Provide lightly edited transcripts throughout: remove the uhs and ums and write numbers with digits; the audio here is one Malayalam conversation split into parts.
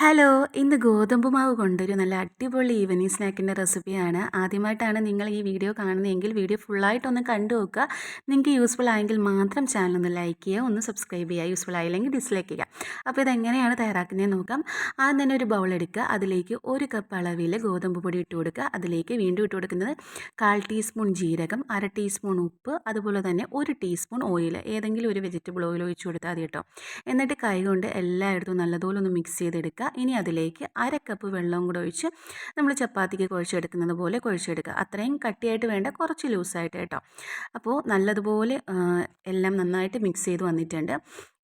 ഹലോ! ഇന്ന് ഗോതമ്പ് മാവ് കൊണ്ടൊരു നല്ല അടിപൊളി ഈവനിംഗ് സ്നാക്കിൻ്റെ റെസിപ്പിയാണ്. ആദ്യമായിട്ടാണ് നിങ്ങൾ ഈ വീഡിയോ കാണുന്നതെങ്കിൽ വീഡിയോ ഫുള്ളായിട്ടൊന്ന് കണ്ടു നോക്കുക. നിങ്ങൾക്ക് യൂസ്ഫുൾ ആയെങ്കിൽ മാത്രം ചാനൽ ഒന്ന് ലൈക്ക് ചെയ്യുക, ഒന്ന് സബ്സ്ക്രൈബ് ചെയ്യുക. യൂസ്ഫുൾ ആയില്ലെങ്കിൽ ഡിസ്ലൈക്ക് ചെയ്യുക. അപ്പോൾ ഇതെങ്ങനെയാണ് തയ്യാറാക്കുന്നതെന്ന് നോക്കാം. ആദ്യം തന്നെ ഒരു ബൗൾ എടുക്കുക. അതിലേക്ക് 1 കപ്പ് അളവിൽ ഗോതമ്പ് പൊടി ഇട്ട് കൊടുക്കുക. അതിലേക്ക് വീണ്ടും ഇട്ട് കൊടുക്കുന്നത് 1/4 ടീസ്പൂൺ ജീരകം, 1/2 ടീസ്പൂൺ ഉപ്പ്, അതുപോലെ തന്നെ 1 ടീസ്പൂൺ ഓയിൽ. ഏതെങ്കിലും ഒരു വെജിറ്റബിൾ ഓയിൽ ഒഴിച്ച് കൊടുത്താൽ മതി കേട്ടോ. എന്നിട്ട് കൈകൊണ്ട് എല്ലായിടത്തും നല്ലതുപോലെ ഒന്ന് മിക്സ് ചെയ്തെടുക്കുക. ഇനി അതിലേക്ക് 1/2 കപ്പ് വെള്ളം കൂടെ ഒഴിച്ച് നമ്മൾ ചപ്പാത്തിക്ക് കുഴച്ചെടുക്കുന്നത് പോലെ കുഴച്ചെടുക്കുക. അത്രയും കട്ടിയായിട്ട് വേണ്ട, കുറച്ച് ലൂസായിട്ട് കേട്ടോ. അപ്പോൾ നല്ലതുപോലെ എല്ലാം നന്നായിട്ട് മിക്സ് ചെയ്ത് വന്നിട്ടുണ്ട്.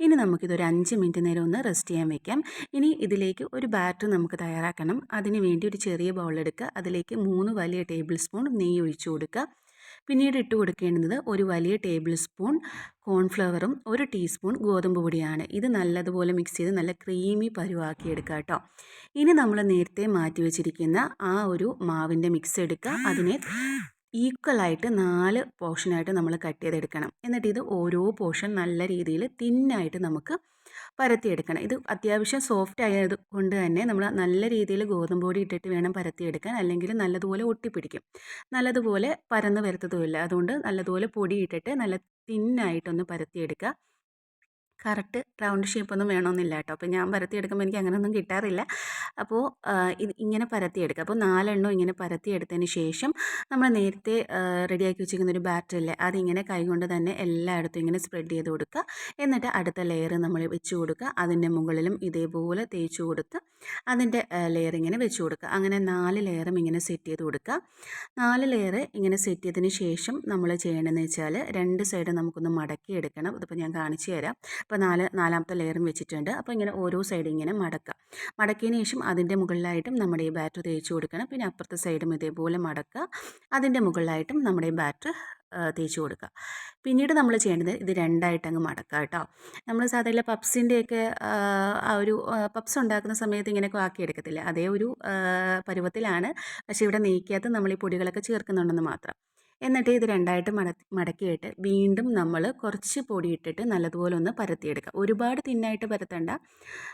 ഇനി നമുക്കിതൊരു 5 മിനിറ്റ് നേരം ഒന്ന് റെസ്റ്റ് ചെയ്യാൻ വെക്കാം. ഇനി ഇതിലേക്ക് ഒരു ബാറ്റർ നമുക്ക് തയ്യാറാക്കണം. അതിന് വേണ്ടി ഒരു ചെറിയ ബൗൾ എടുക്കുക. അതിലേക്ക് 3 വലിയ ടേബിൾ സ്പൂൺ നെയ്യ് ഒഴിച്ചു കൊടുക്കുക. പിന്നീട് ഇട്ട് കൊടുക്കേണ്ടത് ഒരു വലിയ ടേബിൾ സ്പൂൺ കോൺഫ്ലവറും 1 ടീസ്പൂൺ ഗോതമ്പ് പൊടിയാണ്. ഇത് നല്ലതുപോലെ മിക്സ് ചെയ്ത് നല്ല ക്രീമി പരുവാക്കി എടുക്കുക കേട്ടോ. ഇനി നമ്മൾ നേരത്തെ മാറ്റി വെച്ചിരിക്കുന്ന ആ ഒരു മാവിൻ്റെ മിക്സ് എടുക്കുക. അതിനെ ഈക്വലായിട്ട് 4 പോർഷനായിട്ട് നമ്മൾ കട്ട് ചെയ്തെടുക്കണം. എന്നിട്ട് ഇത് ഓരോ പോർഷൻ നല്ല രീതിയിൽ തിന്നായിട്ട് നമുക്ക് പരത്തിയെടുക്കണം. ഇത് അത്യാവശ്യം സോഫ്റ്റ് ആയത് കൊണ്ട് തന്നെ നമ്മൾ നല്ല രീതിയിൽ ഗോതമ്പ് പൊടി ഇട്ടിട്ട് വേണം പരത്തിയെടുക്കാൻ, അല്ലെങ്കിൽ നല്ലതുപോലെ ഒട്ടിപ്പിടിക്കും. നല്ലതുപോലെ പരന്ന് വരത്തതുമില്ല. അതുകൊണ്ട് നല്ലതുപോലെ പൊടി ഇട്ടിട്ട് നല്ല തിന്നായിട്ടൊന്ന് പരത്തിയെടുക്കുക. കറക്റ്റ് റൗണ്ട് ഷേപ്പൊന്നും വേണമെന്നില്ല കേട്ടോ. അപ്പോൾ ഞാൻ പരത്തിയെടുക്കുമ്പോൾ എനിക്ക് അങ്ങനെയൊന്നും കിട്ടാറില്ല. അപ്പോൾ ഇത് ഇങ്ങനെ പരത്തിയെടുക്കുക. അപ്പോൾ 4 എണ്ണം ഇങ്ങനെ പരത്തിയെടുത്തതിന് ശേഷം നമ്മൾ നേരത്തെ റെഡിയാക്കി വെച്ചിരിക്കുന്ന ഒരു ബാറ്ററില്ലേ, അതിങ്ങനെ കൈകൊണ്ട് തന്നെ എല്ലായിടത്തും ഇങ്ങനെ സ്പ്രെഡ് ചെയ്ത് കൊടുക്കുക. എന്നിട്ട് അടുത്ത ലെയർ നമ്മൾ വെച്ച് കൊടുക്കുക. അതിൻ്റെ മുകളിലും ഇതേപോലെ തേച്ച് കൊടുത്ത് അതിൻ്റെ ലെയർ ഇങ്ങനെ വെച്ച് കൊടുക്കുക. അങ്ങനെ 4 ലെയറും ഇങ്ങനെ സെറ്റ് ചെയ്ത് കൊടുക്കുക. 4 ലെയർ ഇങ്ങനെ സെറ്റ് ചെയ്തതിന് ശേഷം നമ്മൾ ചെയ്യേണ്ടതെന്ന് വെച്ചാൽ 2 സൈഡ് നമുക്കൊന്ന് മടക്കി എടുക്കണം. ഇതിപ്പോൾ ഞാൻ കാണിച്ചു തരാം. അപ്പോൾ നാലാമത്തെ ലെയറും വെച്ചിട്ടുണ്ട്. അപ്പോൾ ഇങ്ങനെ ഓരോ സൈഡ് ഇങ്ങനെ മടക്കുക. മടക്കിയതിന് ശേഷം അതിൻ്റെ മുകളിലായിട്ടും നമ്മുടെ ഈ ബാറ്റർ തേച്ച് കൊടുക്കണം. പിന്നെ അപ്പുറത്തെ സൈഡും ഇതേപോലെ മടക്കുക. അതിൻ്റെ മുകളിലായിട്ടും നമ്മുടെ ഈ ബാറ്റർ തേച്ച് കൊടുക്കുക. പിന്നീട് നമ്മൾ ചെയ്യേണ്ടത് ഇത് രണ്ടായിട്ട് അങ്ങ് മടക്കുക കേട്ടോ. നമ്മൾ സാധാരണ പപ്സിൻ്റെയൊക്കെ ആ ഒരു പപ്സ് ഉണ്ടാക്കുന്ന സമയത്ത് ഇങ്ങനെയൊക്കെ ആക്കിയെടുക്കത്തില്ല, അതേ ഒരു പരുവത്തിലാണ്. പക്ഷേ ഇവിടെ നെയ്ക്കകത്ത് നമ്മൾ ഈ പൊടികളൊക്കെ ചേർക്കുന്നുണ്ടെന്ന് മാത്രം. എന്നിട്ട് ഇത് രണ്ടായിട്ട് മടക്കിയിട്ട് വീണ്ടും നമ്മൾ കുറച്ച് പൊടി ഇട്ടിട്ട് നല്ലതുപോലെ ഒന്ന് പരത്തിയെടുക്കുക. ഒരുപാട് തിന്നായിട്ട് പരത്തണ്ട,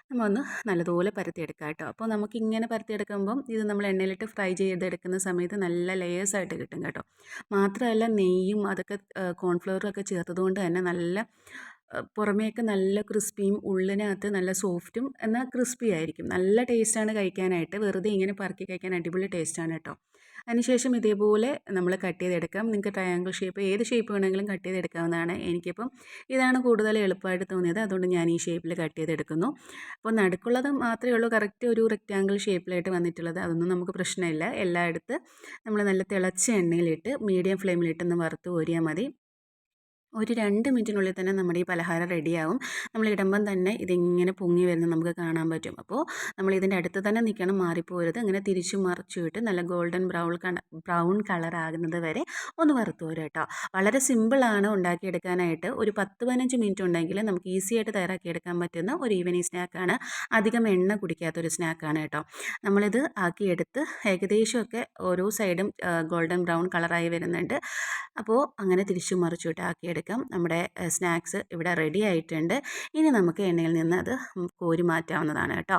നമ്മളൊന്ന് നല്ലതുപോലെ പരത്തിയെടുക്കുക കേട്ടോ. അപ്പോൾ നമുക്കിങ്ങനെ പരത്തിയെടുക്കുമ്പം ഇത് നമ്മൾ എണ്ണയിലിട്ട് ഫ്രൈ ചെയ്തെടുക്കുന്ന സമയത്ത് നല്ല ലെയേഴ്സായിട്ട് കിട്ടും കേട്ടോ. മാത്രമല്ല നെയ്യും അതൊക്കെ കോൺഫ്ലവറും ഒക്കെ ചേർത്തതുകൊണ്ട് തന്നെ നല്ല പുറമേയൊക്കെ നല്ല ക്രിസ്പിയും ഉള്ളിനകത്ത് നല്ല സോഫ്റ്റും എന്നാൽ ക്രിസ്പി ആയിരിക്കും. നല്ല ടേസ്റ്റാണ് കഴിക്കാനായിട്ട്. വെറുതെ ഇങ്ങനെ പറക്കി കഴിക്കാൻ അടിപൊളി ടേസ്റ്റാണ് കേട്ടോ. അതിനുശേഷം ഇതേപോലെ നമ്മൾ കട്ട് ചെയ്തെടുക്കാം. നിങ്ങൾക്ക് ട്രയാങ്കിൾ ഷേപ്പ് ഏത് ഷേപ്പ് വേണമെങ്കിലും കട്ട് ചെയ്തെടുക്കാവുന്നതാണ്. എനിക്കിപ്പം ഇതാണ് കൂടുതൽ എളുപ്പമായിട്ട് തോന്നിയത്, അതുകൊണ്ട് ഞാൻ ഈ ഷേപ്പിൽ കട്ട് ചെയ്തെടുക്കുന്നു. അപ്പോൾ നടുക്കുള്ളത് മാത്രമേ ഉള്ളൂ കറക്റ്റ് ഒരു റെക്റ്റാങ്കിൾ ഷേപ്പിലായിട്ട് വന്നിട്ടുള്ളത്. അതൊന്നും നമുക്ക് പ്രശ്നമില്ല. എല്ലായിടത്ത് നമ്മൾ നല്ല തിളച്ച എണ്ണയിലിട്ട് മീഡിയം ഫ്ലെയിമിലിട്ടൊന്ന് വറുത്ത് കോരിയാൽ മതി. ഒരു 2 മിനിറ്റിനുള്ളിൽ തന്നെ നമ്മുടെ ഈ പലഹാരം റെഡിയാവും. നമ്മൾ ഇടുമ്പം തന്നെ ഇതിങ്ങനെ പൊങ്ങി വരുന്നത് നമുക്ക് കാണാൻ പറ്റും. അപ്പോൾ നമ്മൾ ഇതിൻ്റെ അടുത്ത് തന്നെ നിൽക്കണം, മാറിപ്പോരുത്. അങ്ങനെ തിരിച്ചു മറിച്ചു വിട്ട് നല്ല ഗോൾഡൻ ബ്രൗൺ കളർ ആകുന്നത് വരെ ഒന്ന് വറുത്ത് കോരുക കേട്ടോ. വളരെ സിമ്പിളാണ് ഉണ്ടാക്കിയെടുക്കാനായിട്ട്. ഒരു 10-15 മിനിറ്റ് ഉണ്ടെങ്കിൽ നമുക്ക് ഈസി ആയിട്ട് തയ്യാറാക്കിയെടുക്കാൻ പറ്റുന്ന ഒരു ഈവനിങ് സ്നാക്കാണ്. അധികം എണ്ണ കുടിക്കാത്തൊരു സ്നാക്കാണ് കേട്ടോ. നമ്മളിത് ആക്കിയെടുത്ത് ഏകദേശമൊക്കെ ഓരോ സൈഡും ഗോൾഡൻ ബ്രൗൺ കളറായി വരുന്നുണ്ട്. അപ്പോൾ അങ്ങനെ തിരിച്ചു മറിച്ചു വിട്ട് ആക്കിയെടുക്കാം. നമ്മുടെ സ്നാക്സ് ഇവിടെ റെഡി ആയിട്ടുണ്ട്. ഇനി നമുക്ക് എണ്ണയിൽ നിന്ന് അത് കോരി മാറ്റാവുന്നതാണ് കേട്ടോ.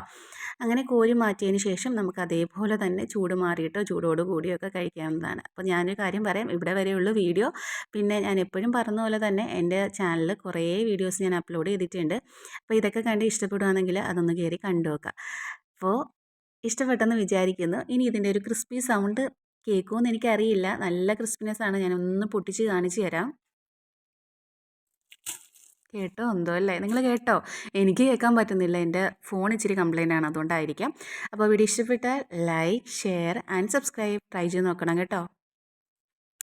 അങ്ങനെ കോരി മാറ്റിയതിന് ശേഷം നമുക്ക് അതേപോലെ തന്നെ ചൂട് മാറിയിട്ടോ ചൂടോട് കൂടിയൊക്കെ കഴിക്കാവുന്നതാണ്. അപ്പോൾ ഞാനൊരു കാര്യം പറയാം, ഇവിടെ വരെയുള്ള വീഡിയോ. പിന്നെ ഞാൻ എപ്പോഴും പറഞ്ഞ പോലെ തന്നെ എൻ്റെ ചാനലിൽ കുറേ വീഡിയോസ് ഞാൻ അപ്ലോഡ് ചെയ്തിട്ടുണ്ട്. അപ്പോൾ ഇതൊക്കെ കണ്ട് ഇഷ്ടപ്പെടുകയാണെങ്കിൽ അതൊന്ന് കയറി കണ്ടു നോക്കാം. അപ്പോൾ ഇഷ്ടപ്പെട്ടെന്ന് വിചാരിക്കുന്നു. ഇനി ഇതിൻ്റെ ഒരു ക്രിസ്പി സൗണ്ട് കേൾക്കുമെന്ന് എനിക്കറിയില്ല. നല്ല ക്രിസ്പിനെസ് ആണ്. ഞാനൊന്ന് പൊട്ടിച്ച് കാണിച്ചു തരാം. കേട്ടോ എന്തോ അല്ലേ, നിങ്ങൾ കേട്ടോ? എനിക്ക് കേൾക്കാൻ പറ്റുന്നില്ല. എൻ്റെ ഫോൺ ഇച്ചിരി കംപ്ലൈൻ്റ് ആണ്, അതുകൊണ്ടായിരിക്കാം. അപ്പോൾ വീഡിയോ ഇഷ്ടപ്പെട്ടാൽ like, share and subscribe. Try ചെയ്ത് നോക്കണം കേട്ടോ.